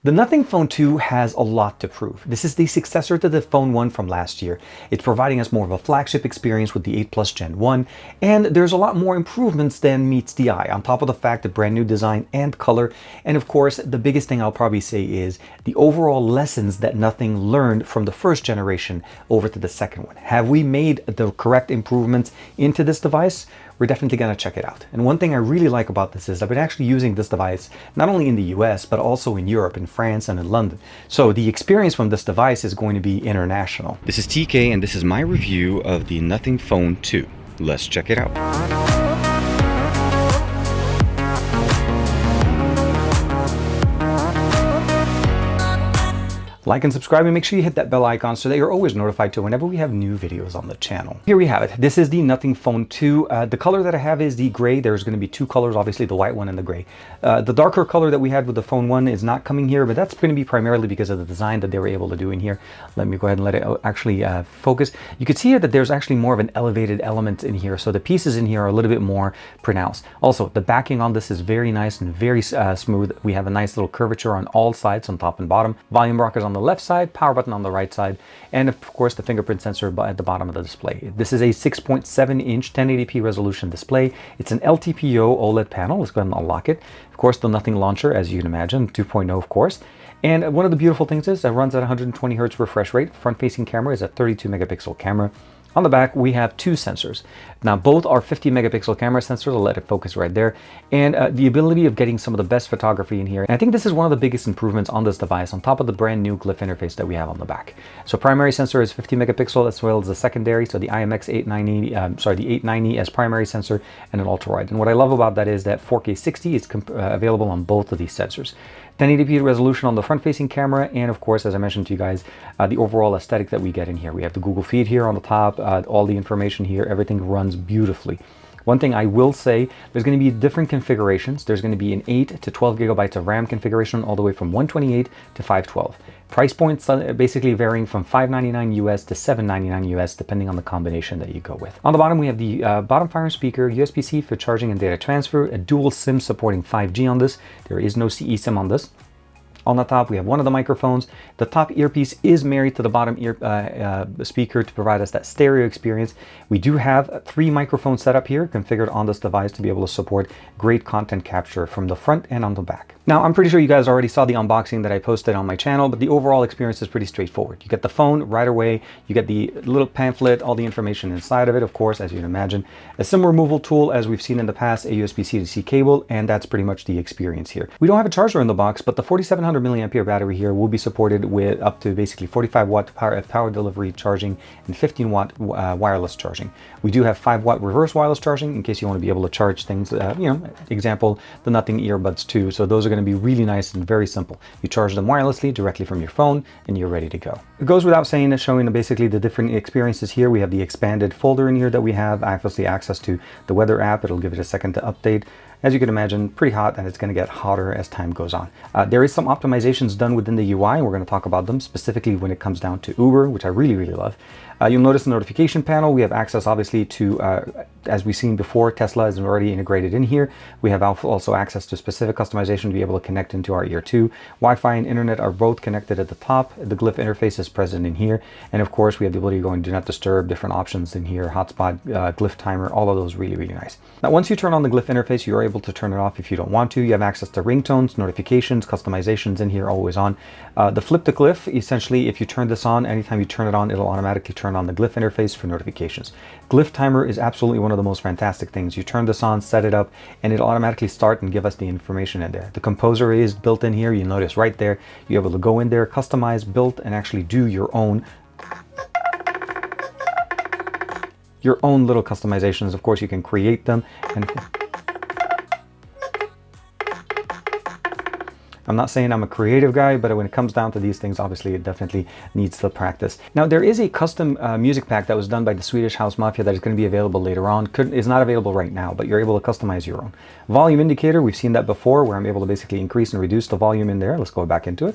The Nothing Phone 2 has a lot to prove. This is the successor to the Phone 1 from last year. It's providing us more of a flagship experience with the 8 Plus Gen 1, and there's a lot more improvements than meets the eye, on top of the fact that brand new design and color. And of course, the biggest thing I'll probably say is the overall lessons that Nothing learned from the first generation over to the second one. Have we made the correct improvements into this device? We're definitely going to check it out. And one thing I really like about this is I've been actually using this device not only in the US, but also in Europe, in France, and in London. So the experience from this device is going to be international. This is TK, and this is my review of the Nothing Phone 2. Let's check it out. Like and subscribe, and make sure you hit that bell icon so that you're always notified to whenever we have new videos on the channel. Here we have it. This is the Nothing Phone 2. The color that I have is the gray. There's going to be two colors, obviously the white one and the gray. The darker color that we had with the Phone 1 is not coming here, but that's going to be primarily because of the design that they were able to do in here. Let me go ahead and let it actually focus. You can see here that there's actually more of an elevated element in here, so the pieces in here are a little bit more pronounced. Also, the backing on this is very nice and very smooth. We have a nice little curvature on all sides, on top and bottom. Volume rockers on the left side, power button on the right side, and of course the fingerprint sensor at the bottom of the display. This is a 6.7-inch 1080p resolution display. It's an LTPO OLED panel. Let's go ahead and unlock it. Of course, the Nothing launcher, as you can imagine, 2.0 of course. And one of the beautiful things is it runs at 120 Hz refresh rate. Front-facing camera is a 32 megapixel camera. On the back, we have two sensors. Now, both are 50 megapixel camera sensors. I'll let it focus right there. And the ability of getting some of the best photography in here. And I think this is one of the biggest improvements on this device, on top of the brand new Glyph interface that we have on the back. So primary sensor is 50 megapixel, as well as the secondary. So the the 890 as primary sensor and an ultra wide. And what I love about that is that 4K 60 is available on both of these sensors. 1080p resolution on the front-facing camera, and of course, as I mentioned to you guys, the overall aesthetic that we get in here. We have the Google feed here on the top, all the information here, everything runs beautifully. One thing I will say, there's going to be different configurations. There's going to be an 8 to 12 gigabytes of RAM configuration, all the way from 128 to 512. Price points basically varying from $599 US to $799 US, depending on the combination that you go with. On the bottom, we have the bottom firing speaker, USB-C for charging and data transfer, a dual SIM supporting 5G on this. There is no CE SIM on this. On the top, we have one of the microphones. The top earpiece is married to the bottom speaker to provide us that stereo experience. We do have 3 microphones set up here, configured on this device to be able to support great content capture from the front and on the back. Now, I'm pretty sure you guys already saw the unboxing that I posted on my channel, but the overall experience is pretty straightforward. You get the phone right away, you get the little pamphlet, all the information inside of it, of course, as you can imagine. A SIM removal tool, as we've seen in the past, a USB-C to C cable, and that's pretty much the experience here. We don't have a charger in the box, but the 4700 milliampere battery here will be supported with up to basically 45 watt power delivery charging and 15 watt wireless charging. We do have 5 watt reverse wireless charging in case you want to be able to charge things, example, the Nothing earbuds too. So those are going to be really nice and very simple. You charge them wirelessly directly from your phone and you're ready to go. It goes without saying, showing basically the different experiences here. We have the expanded folder in here that we have, obviously access to the weather app. It'll give it a second to update. As you can imagine, pretty hot, and it's going to get hotter as time goes on. There is some optimizations done within the UI, and we're going to talk about them specifically when it comes down to Uber, which I really, really love. You'll notice the notification panel. We have access, obviously, to, as we've seen before, Tesla is already integrated in here. We have also access to specific customization to be able to connect into our Ear 2. Wi-Fi and internet are both connected at the top. The Glyph interface is present in here. And of course, we have the ability to go and do not disturb, different options in here, hotspot, Glyph timer, all of those really, really nice. Now, once you turn on the Glyph interface, you're able to turn it off if you don't want to. You have access to ringtones, notifications, customizations in here, always on. The flip to Glyph, essentially, if you turn this on, anytime you turn it on, it'll automatically turn on the Glyph interface for notifications. Glyph timer is absolutely one of the most fantastic things. You turn this on, set it up, and it'll automatically start and give us the information in there. The composer is built in here. You notice right there, you're able to go in there, customize, build, and actually do your own little customizations. Of course, you can create them. And I'm not saying I'm a creative guy, but when it comes down to these things, obviously it definitely needs the practice. Now, there is a custom music pack that was done by the Swedish House Mafia that is going to be available later on. Is not available right now, but you're able to customize your own. Volume indicator, we've seen that before, where I'm able to basically increase and reduce the volume in there. Let's go back into it.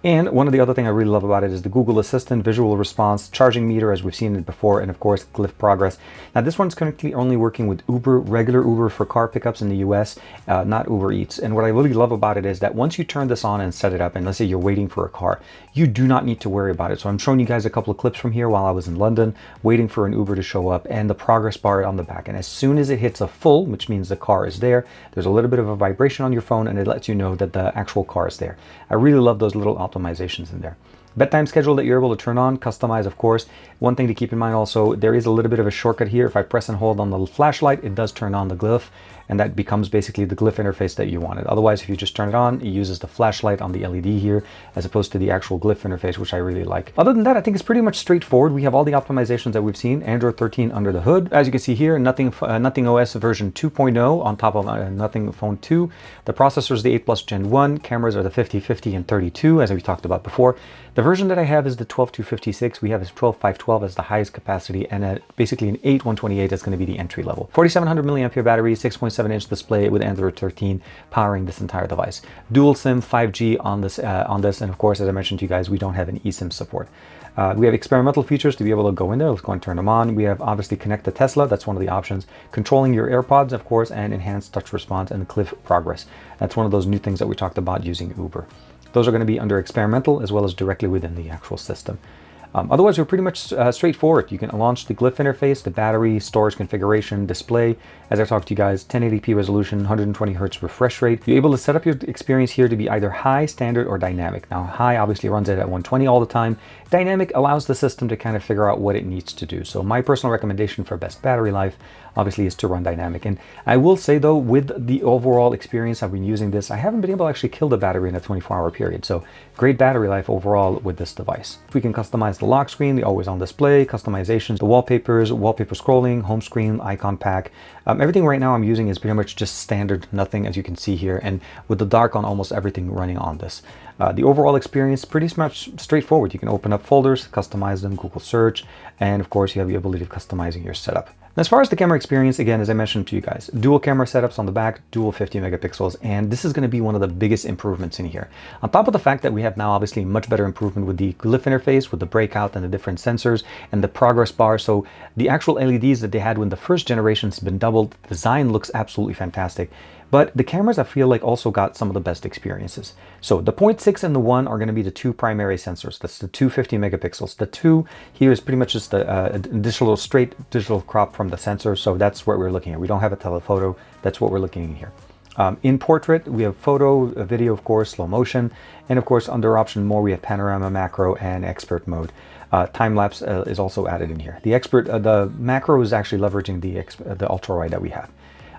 And one of the other things I really love about it is the Google Assistant, visual response, charging meter as we've seen it before, and of course Glyph progress. Now this one's currently only working with Uber, regular Uber for car pickups in the US, not Uber Eats. And what I really love about it is that once you turn this on and set it up, and let's say you're waiting for a car, you do not need to worry about it. So I'm showing you guys a couple of clips from here while I was in London, waiting for an Uber to show up, and the progress bar on the back. And as soon as it hits a full, which means the car is there, there's a little bit of a vibration on your phone and it lets you know that the actual car is there. I really love those little optimizations in there. Bedtime schedule that you're able to turn on, customize, of course. One thing to keep in mind also, there is a little bit of a shortcut here. If I press and hold on the flashlight, it does turn on the Glyph, and that becomes basically the Glyph interface that you wanted. Otherwise, if you just turn it on, it uses the flashlight on the LED here, as opposed to the actual Glyph interface, which I really like. Other than that, I think it's pretty much straightforward. We have all the optimizations that we've seen. Android 13 under the hood. As you can see here, Nothing OS version 2.0 on top of Nothing Phone 2. The processor is the 8 Plus Gen 1. Cameras are the 50-50 and 32, as we talked about before. The version that I have is the 12-256. We have is 12-512 as the highest capacity, and basically an 8-128 is going to be the entry level. 4700 milliampere battery, 6.7-inch display with Android 13 powering this entire device. Dual SIM 5G on this, and of course, as I mentioned to you guys, we don't have an eSIM support. We have experimental features to be able to go in there. Let's go and turn them on. We have obviously Connect to Tesla. That's one of the options. Controlling your AirPods, of course, and enhanced touch response and Glyph progress. That's one of those new things that we talked about using Uber. Those are going to be under experimental as well as directly within the actual system. Otherwise, we're pretty much straightforward. You can launch the Glyph interface, the battery, storage configuration, display. As I talked to you guys, 1080p resolution, 120 Hz refresh rate. You're able to set up your experience here to be either high, standard, or dynamic. Now, high obviously runs it at 120 all the time. Dynamic allows the system to kind of figure out what it needs to do. So my personal recommendation for best battery life obviously is to run dynamic. And I will say though, with the overall experience I've been using this, I haven't been able to actually kill the battery in a 24-hour period. So great battery life overall with this device. We can customize the lock screen, the always on display, customizations, the wallpapers, wallpaper scrolling, home screen, icon pack. Everything right now I'm using is pretty much just standard, nothing as you can see here, and with the dark on almost everything running on this. The overall experience pretty much straightforward. You can open up folders, customize them, Google search, and of course you have the ability of customizing your setup. As far as the camera experience, again, as I mentioned to you guys, dual camera setups on the back, dual 50 megapixels, and this is going to be one of the biggest improvements in here. On top of the fact that we have now obviously much better improvement with the Glyph interface, with the breakout and the different sensors and the progress bar. So the actual LEDs that they had when the first generation has been doubled, the design looks absolutely fantastic. But the cameras, I feel like, also got some of the best experiences. So the 0.6 and the 1 are going to be the two primary sensors. That's the 250 megapixels. The 2 here is pretty much just a straight digital crop from the sensor. So that's what we're looking at. We don't have a telephoto. That's what we're looking at here. In portrait, we have photo, video, of course, slow motion. And of course, under option more, we have panorama, macro, and expert mode. Time-lapse is also added in here. The macro is actually leveraging the ultra wide that we have.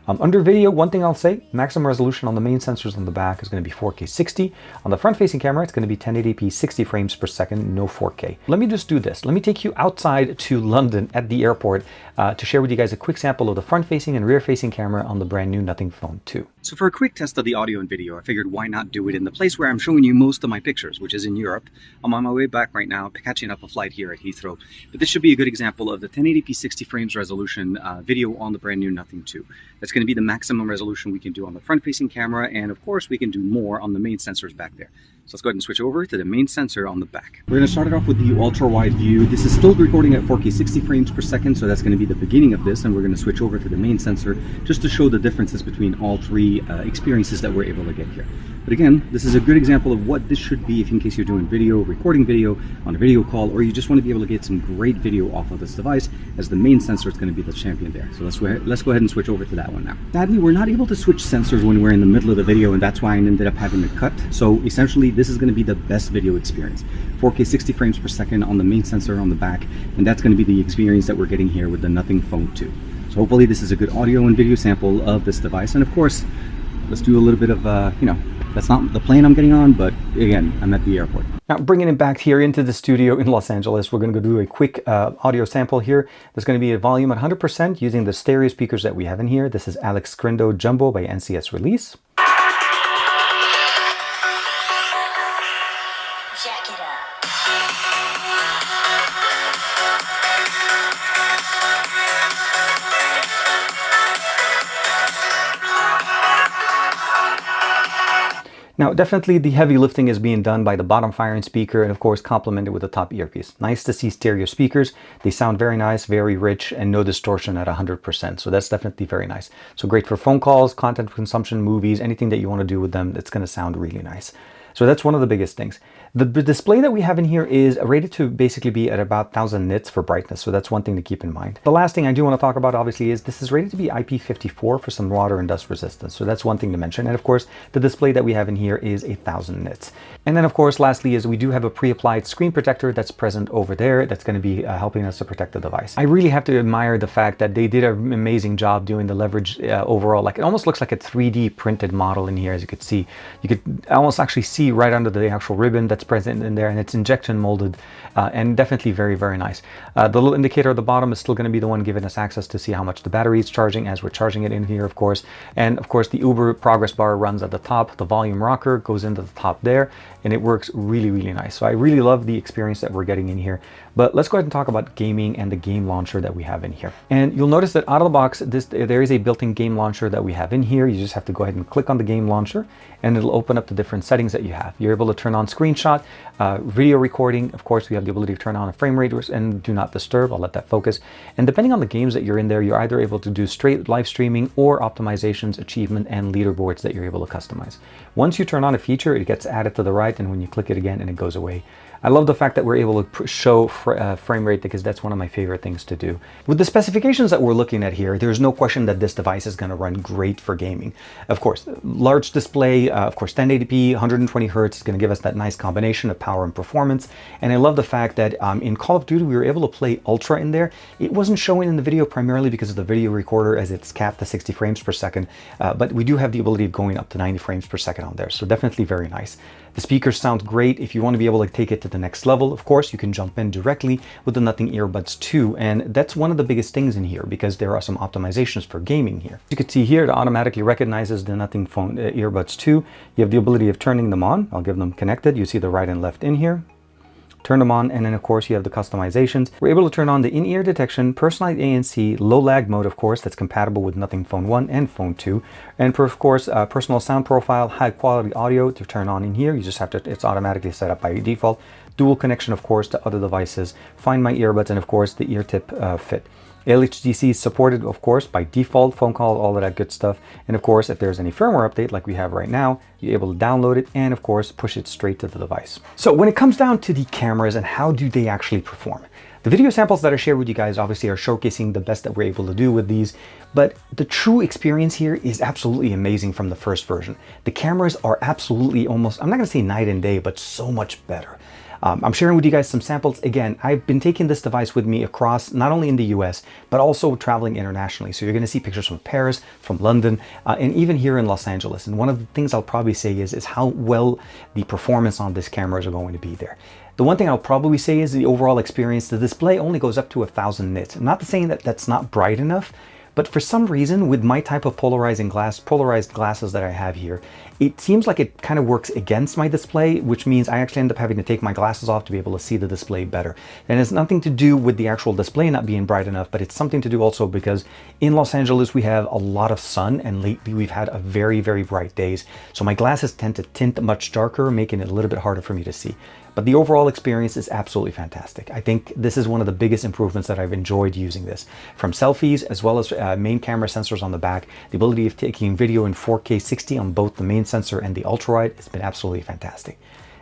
Under video, one thing I'll say, maximum resolution on the main sensors on the back is going to be 4K 60. On the front-facing camera, it's going to be 1080p 60 frames per second, no 4K. Let me just do this. Let me take you outside to London at the airport to share with you guys a quick sample of the front-facing and rear-facing camera on the brand new Nothing Phone 2. So for a quick test of the audio and video, I figured why not do it in the place where I'm showing you most of my pictures, which is in Europe. I'm on my way back right now, catching up a flight here at Heathrow. But this should be a good example of the 1080p 60 frames resolution video on the brand new Nothing 2. That's going to be the maximum resolution we can do on the front-facing camera, and of course we can do more on the main sensors back there. So let's go ahead and switch over to the main sensor on the back. We're going to start it off with the ultra-wide view. This is still recording at 4K 60 frames per second, so that's going to be the beginning of this, and we're going to switch over to the main sensor just to show the differences between all three experiences that we're able to get here. But again, this is a good example of what this should be if in case you're doing video, recording video on a video call, or you just want to be able to get some great video off of this device, as the main sensor is going to be the champion there. So let's go ahead and switch over to that one now. Sadly, we're not able to switch sensors when we're in the middle of the video, and that's why I ended up having to cut. So essentially, this is going to be the best video experience. 4K 60 frames per second on the main sensor on the back, and that's going to be the experience that we're getting here with the Nothing Phone 2. So hopefully this is a good audio and video sample of this device. And of course, let's do a little bit of, that's not the plane I'm getting on, but again, I'm at the airport. Now, bringing it back here into the studio in Los Angeles, we're going to go do a quick audio sample here. There's going to be a volume at 100% using the stereo speakers that we have in here. This is Alex Scrindo Jumbo by NCS Release. Jack it up. Now, definitely the heavy lifting is being done by the bottom firing speaker and of course complemented with the top earpiece. Nice to see stereo speakers. They sound very nice, very rich, and no distortion at 100%. So that's definitely very nice. So great for phone calls, content consumption, movies, anything that you want to do with them, it's going to sound really nice. So that's one of the biggest things. The display that we have in here is rated to basically be at about 1000 nits for brightness. So that's one thing to keep in mind. The last thing I do want to talk about obviously is this is rated to be IP54 for some water and dust resistance. So that's one thing to mention. And of course, the display that we have in here is 1000 nits. And then of course, lastly is we do have a pre-applied screen protector that's present over there. That's going to be helping us to protect the device. I really have to admire the fact that they did an amazing job doing the leverage overall. Like it almost looks like a 3D printed model in here, as you could see. You could almost actually see right under the actual ribbon that's present in there, and it's injection molded and definitely very, very nice. The little indicator at the bottom is still going to be the one giving us access to see how much the battery is charging as we're charging it in here, of course. And of course, the Uber progress bar runs at the top. The volume rocker goes into the top there, and it works really, really nice. So I really love the experience that we're getting in here. But let's go ahead and talk about gaming and the game launcher that we have in here. And you'll notice that out of the box, there is a built-in game launcher that we have in here. You just have to go ahead and click on the game launcher, and it'll open up the different settings that you have. You're able to turn on screenshot, video recording. Of course, we have the ability to turn on a frame rate and do not disturb. I'll let that focus. And depending on the games that you're in there, you're either able to do straight live streaming or optimizations, achievement, and leaderboards that you're able to customize. Once you turn on a feature, it gets added to the right, and when you click it again, and it goes away. I love the fact that we're able to show frame rate because that's one of my favorite things to do. With the specifications that we're looking at here, there's no question that this device is going to run great for gaming. Of course, large display, of course, 1080p, 120 Hertz is going to give us that nice combination of power and performance. And I love the fact that in Call of Duty, we were able to play Ultra in there. It wasn't showing in the video primarily because of the video recorder as it's capped to 60 frames per second. But we do have the ability of going up to 90 frames per second on there. So definitely very nice. The speakers sound great. If you want to be able to take it to the next level, of course, you can jump in directly with the Nothing Earbuds 2. And that's one of the biggest things in here because there are some optimizations for gaming here. You can see here, it automatically recognizes the Nothing Phone Earbuds 2. You have the ability of turning them on. I'll give them connected. You see the right and left in here. Turn them on, and then of course you have the customizations. We're able to turn on the in-ear detection, personalized ANC, low lag mode, of course, that's compatible with Nothing Phone 1 and Phone 2, and of course personal sound profile, high quality audio to turn on in here. You just have to, it's automatically set up by default. Dual connection, of course, to other devices. Find My Earbuds, and of course the ear tip fit. LHDC is supported, of course, by default, phone call, all of that good stuff. And of course, if there's any firmware update like we have right now, you're able to download it and of course, push it straight to the device. So when it comes down to the cameras and how do they actually perform? The video samples that I share with you guys obviously are showcasing the best that we're able to do with these, but the true experience here is absolutely amazing from the first version. The cameras are absolutely almost, I'm not gonna say night and day, but so much better. I'm sharing with you guys some samples. Again, I've been taking this device with me across, not only in the US, but also traveling internationally. So you're gonna see pictures from Paris, from London, and even here in Los Angeles. And one of the things I'll probably say is how well the performance on this cameras are going to be there. The one thing I'll probably say is the overall experience. The display only goes up to 1000 nits. I'm not saying that that's not bright enough, but for some reason, with my type of polarized glasses that I have here, it seems like it kind of works against my display, which means I actually end up having to take my glasses off to be able to see the display better. And it's nothing to do with the actual display not being bright enough, but it's something to do also because in Los Angeles, we have a lot of sun, and lately we've had a very, very bright days. So my glasses tend to tint much darker, making it a little bit harder for me to see. But the overall experience is absolutely fantastic. I think this is one of the biggest improvements that I've enjoyed using this. From selfies, as well as main camera sensors on the back, the ability of taking video in 4K 60 on both the main sensor and the ultra-wide, it's been absolutely fantastic.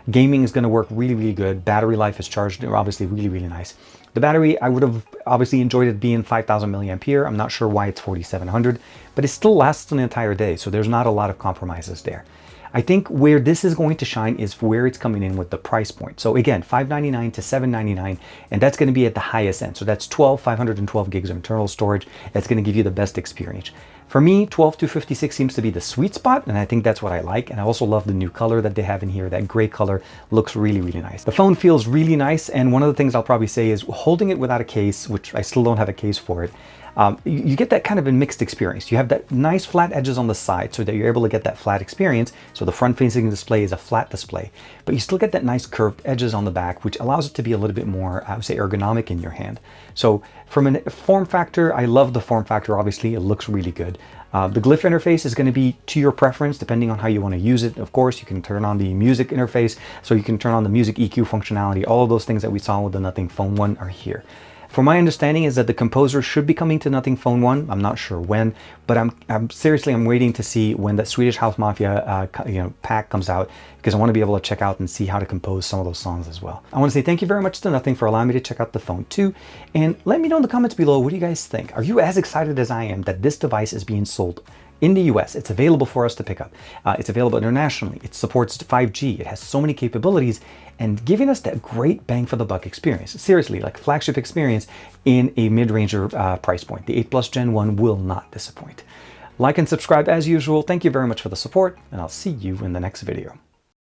Gaming is gonna work really, really good. Battery life is charged, obviously really, really nice. The battery, I would have obviously enjoyed it being 5000 milliampere. I'm not sure why it's 4700, but it still lasts an entire day. So there's not a lot of compromises there. I think where this is going to shine is where it's coming in with the price point. So again, $599 to $799, and that's going to be at the highest end. So that's 512 gigs of internal storage. That's going to give you the best experience. For me, 12-256 seems to be the sweet spot, and I think that's what I like. And I also love the new color that they have in here. That gray color looks really, really nice. The phone feels really nice, and one of the things I'll probably say is holding it without a case, which I still don't have a case for it, You get that kind of a mixed experience. You have that nice flat edges on the side so that you're able to get that flat experience. So the front facing display is a flat display, but you still get that nice curved edges on the back, which allows it to be a little bit more, I would say, ergonomic in your hand. So from a form factor, I love the form factor. Obviously, it looks really good. The Glyph interface is going to be to your preference, depending on how you want to use it. Of course, you can turn on the music interface, so you can turn on the music EQ functionality. All of those things that we saw with the Nothing Phone 1 are here. For my understanding is that the composer should be coming to Nothing Phone 1. I'm not sure when, but I'm seriously waiting to see when that Swedish House Mafia pack comes out, because I want to be able to check out and see how to compose some of those songs as well. I want to say thank you very much to Nothing for allowing me to check out the Phone 2, and let me know in the comments below, what do you guys think? Are you as excited as I am that this device is being sold in the US? It's available for us to pick up. It's available internationally. It supports 5G. It has so many capabilities and giving us that great bang for the buck experience. Seriously, like flagship experience in a mid-ranger price point. The 8 Plus Gen 1 will not disappoint. Like and subscribe as usual. Thank you very much for the support, and I'll see you in the next video.